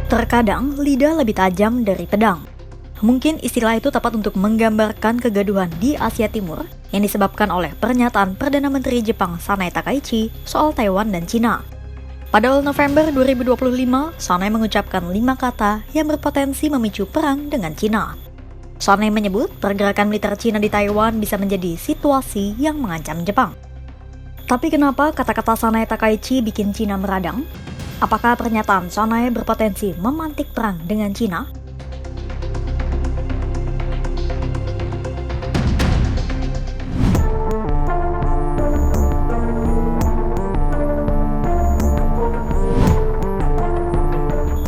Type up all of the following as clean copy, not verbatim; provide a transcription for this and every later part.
Terkadang lidah lebih tajam dari pedang. Mungkin istilah itu tepat untuk menggambarkan kegaduhan di Asia Timur yang disebabkan oleh pernyataan Perdana Menteri Jepang Sanai Takaichi soal Taiwan dan Cina. Pada awal November 2025, Sanai mengucapkan 5 kata yang berpotensi memicu perang dengan Cina. Sanai menyebut pergerakan militer Cina di Taiwan bisa menjadi situasi yang mengancam Jepang. Tapi kenapa kata-kata Sanai Takaichi bikin Cina meradang? Apakah pernyataan Sanai berpotensi memantik perang dengan Cina?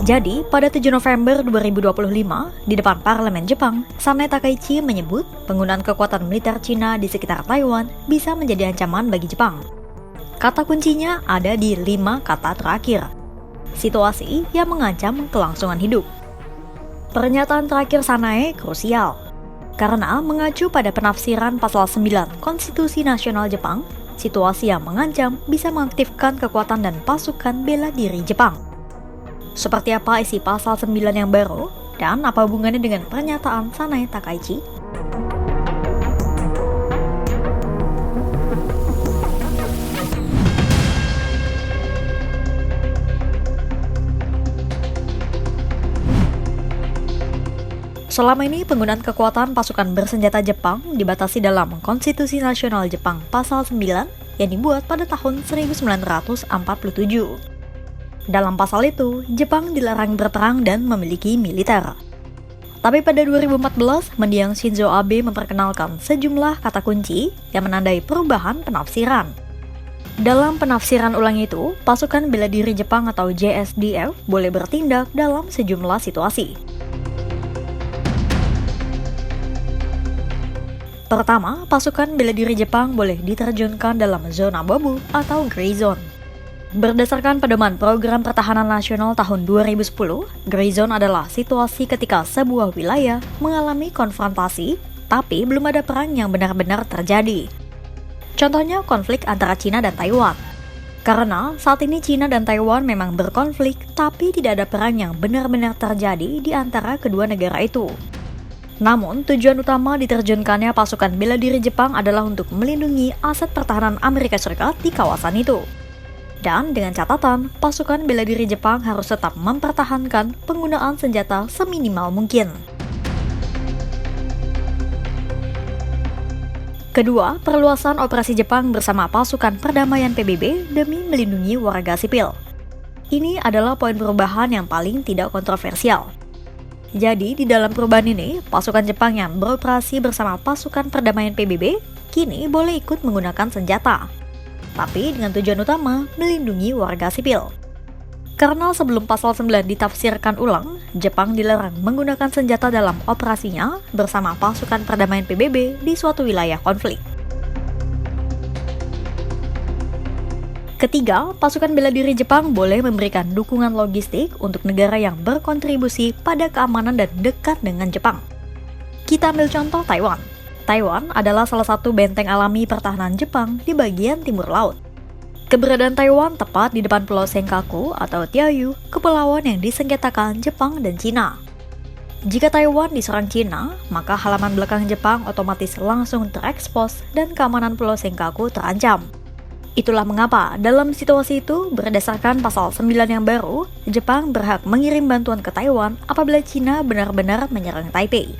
Jadi, pada 7 November 2025, di depan parlemen Jepang, Sanai Takaichi menyebut penggunaan kekuatan militer Cina di sekitar Taiwan bisa menjadi ancaman bagi Jepang. Kata kuncinya ada di 5 kata terakhir. Situasi yang mengancam kelangsungan hidup. Pernyataan terakhir Sanai krusial, karena mengacu pada penafsiran pasal 9 Konstitusi Nasional Jepang, situasi yang mengancam bisa mengaktifkan kekuatan dan pasukan bela diri Jepang. Seperti apa isi pasal 9 yang baru, dan apa hubungannya dengan pernyataan Sanai Takaichi? Selama ini, penggunaan kekuatan pasukan bersenjata Jepang dibatasi dalam Konstitusi Nasional Jepang pasal 9 yang dibuat pada tahun 1947. Dalam pasal itu, Jepang dilarang berperang dan memiliki militer. Tapi pada 2014, mendiang Shinzo Abe memperkenalkan sejumlah kata kunci yang menandai perubahan penafsiran. Dalam penafsiran ulang itu, pasukan bela diri Jepang atau JSDF boleh bertindak dalam sejumlah situasi. Pertama, pasukan bela diri Jepang boleh diterjunkan dalam zona abu-abu atau gray zone. Berdasarkan pedoman Program Pertahanan Nasional tahun 2010, gray zone adalah situasi ketika sebuah wilayah mengalami konfrontasi, tapi belum ada perang yang benar-benar terjadi. Contohnya konflik antara Cina dan Taiwan. Karena saat ini Cina dan Taiwan memang berkonflik, tapi tidak ada perang yang benar-benar terjadi di antara kedua negara itu. Namun, tujuan utama diterjunkannya pasukan bela diri Jepang adalah untuk melindungi aset pertahanan Amerika Serikat di kawasan itu. Dan dengan catatan, pasukan bela diri Jepang harus tetap mempertahankan penggunaan senjata seminimal mungkin. Kedua, perluasan operasi Jepang bersama pasukan perdamaian PBB demi melindungi warga sipil. Ini adalah poin perubahan yang paling tidak kontroversial. Jadi, di dalam perubahan ini, pasukan Jepang yang beroperasi bersama pasukan perdamaian PBB kini boleh ikut menggunakan senjata, tapi dengan tujuan utama melindungi warga sipil. Karena sebelum pasal 9 ditafsirkan ulang, Jepang dilarang menggunakan senjata dalam operasinya bersama pasukan perdamaian PBB di suatu wilayah konflik. Ketiga, pasukan bela diri Jepang boleh memberikan dukungan logistik untuk negara yang berkontribusi pada keamanan dan dekat dengan Jepang. Kita ambil contoh Taiwan. Taiwan adalah salah satu benteng alami pertahanan Jepang di bagian timur laut. Keberadaan Taiwan tepat di depan Pulau Senkaku atau Diaoyu, kepulauan yang disengketakan Jepang dan Cina. Jika Taiwan diserang Cina, maka halaman belakang Jepang otomatis langsung terekspos dan keamanan Pulau Senkaku terancam. Itulah mengapa dalam situasi itu, berdasarkan pasal 9 yang baru, Jepang berhak mengirim bantuan ke Taiwan apabila Cina benar-benar menyerang Taipei.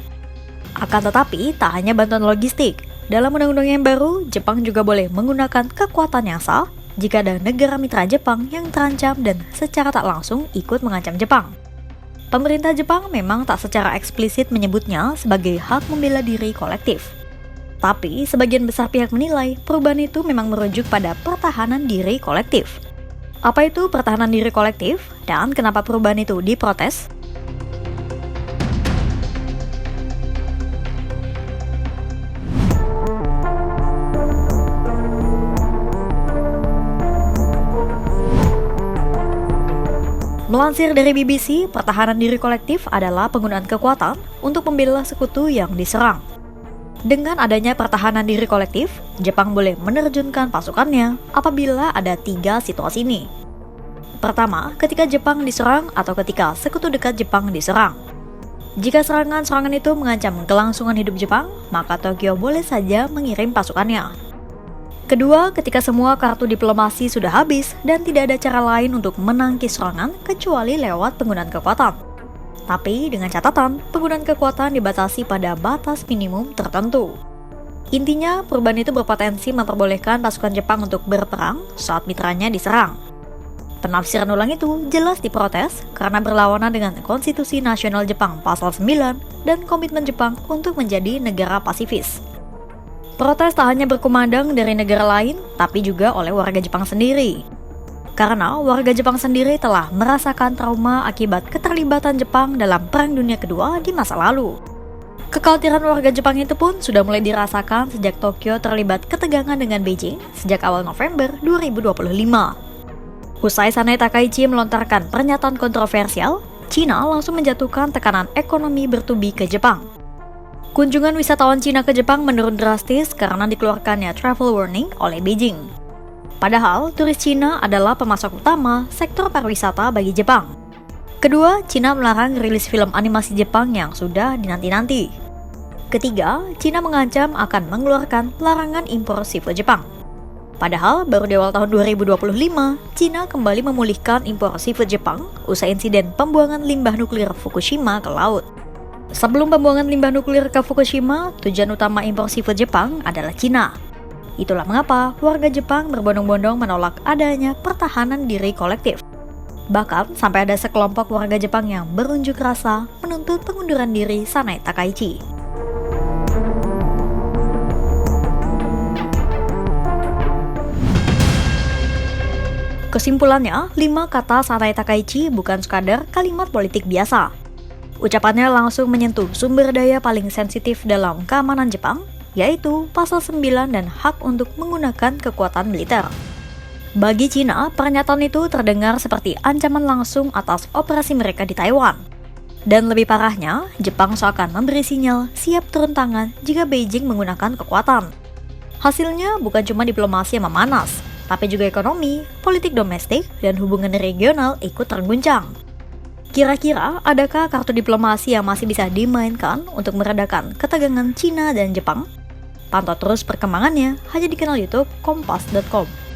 Akan tetapi, tak hanya bantuan logistik. Dalam undang-undang yang baru, Jepang juga boleh menggunakan kekuatan yang sah jika ada negara mitra Jepang yang terancam dan secara tak langsung ikut mengancam Jepang. Pemerintah Jepang memang tak secara eksplisit menyebutnya sebagai hak membela diri kolektif. Tapi, sebagian besar pihak menilai perubahan itu memang merujuk pada pertahanan diri kolektif. Apa itu pertahanan diri kolektif, dan kenapa perubahan itu diprotes? Melansir dari BBC, pertahanan diri kolektif adalah penggunaan kekuatan untuk membela sekutu yang diserang. Dengan adanya pertahanan diri kolektif, Jepang boleh menerjunkan pasukannya apabila ada 3 situasi ini. Pertama, ketika Jepang diserang atau ketika sekutu dekat Jepang diserang. Jika serangan-serangan itu mengancam kelangsungan hidup Jepang, maka Tokyo boleh saja mengirim pasukannya. Kedua, ketika semua kartu diplomasi sudah habis dan tidak ada cara lain untuk menangkis serangan kecuali lewat penggunaan kekuatan. Tapi dengan catatan, penggunaan kekuatan dibatasi pada batas minimum tertentu. Intinya, perubahan itu berpotensi memperbolehkan pasukan Jepang untuk berperang saat mitranya diserang. Penafsiran ulang itu jelas diprotes karena berlawanan dengan Konstitusi Nasional Jepang Pasal 9 dan komitmen Jepang untuk menjadi negara pasifis. Protes tak hanya berkumandang dari negara lain, tapi juga oleh warga Jepang sendiri. Karena warga Jepang sendiri telah merasakan trauma akibat keterlibatan Jepang dalam Perang Dunia Kedua di masa lalu. Kekhawatiran warga Jepang itu pun sudah mulai dirasakan sejak Tokyo terlibat ketegangan dengan Beijing sejak awal November 2025. Usai Sanai Takaichi melontarkan pernyataan kontroversial, Cina langsung menjatuhkan tekanan ekonomi bertubi ke Jepang. Kunjungan wisatawan Cina ke Jepang menurun drastis karena dikeluarkannya travel warning oleh Beijing. Padahal, turis Cina adalah pemasok utama sektor pariwisata bagi Jepang. Kedua, Cina melarang rilis film animasi Jepang yang sudah dinanti-nanti. Ketiga, Cina mengancam akan mengeluarkan larangan impor seafood Jepang. Padahal, baru di awal tahun 2025, Cina kembali memulihkan impor seafood Jepang usai insiden pembuangan limbah nuklir Fukushima ke laut. Sebelum pembuangan limbah nuklir ke Fukushima, tujuan utama impor seafood Jepang adalah Cina. Itulah mengapa warga Jepang berbondong-bondong menolak adanya pertahanan diri kolektif. Bahkan sampai ada sekelompok warga Jepang yang berunjuk rasa menuntut pengunduran diri Sanai Takaichi. Kesimpulannya, 5 kata Sanai Takaichi bukan sekadar kalimat politik biasa. Ucapannya langsung menyentuh sumber daya paling sensitif dalam keamanan Jepang, yaitu Pasal 9 dan hak untuk menggunakan kekuatan militer. Bagi Cina, pernyataan itu terdengar seperti ancaman langsung atas operasi mereka di Taiwan. Dan lebih parahnya, Jepang seakan memberi sinyal siap turun tangan jika Beijing menggunakan kekuatan. Hasilnya bukan cuma diplomasi yang memanas, tapi juga ekonomi, politik domestik, dan hubungan regional ikut terguncang. Kira-kira adakah kartu diplomasi yang masih bisa dimainkan untuk meredakan ketegangan Cina dan Jepang? Pantau terus perkembangannya hanya di kanal YouTube Kompas.com.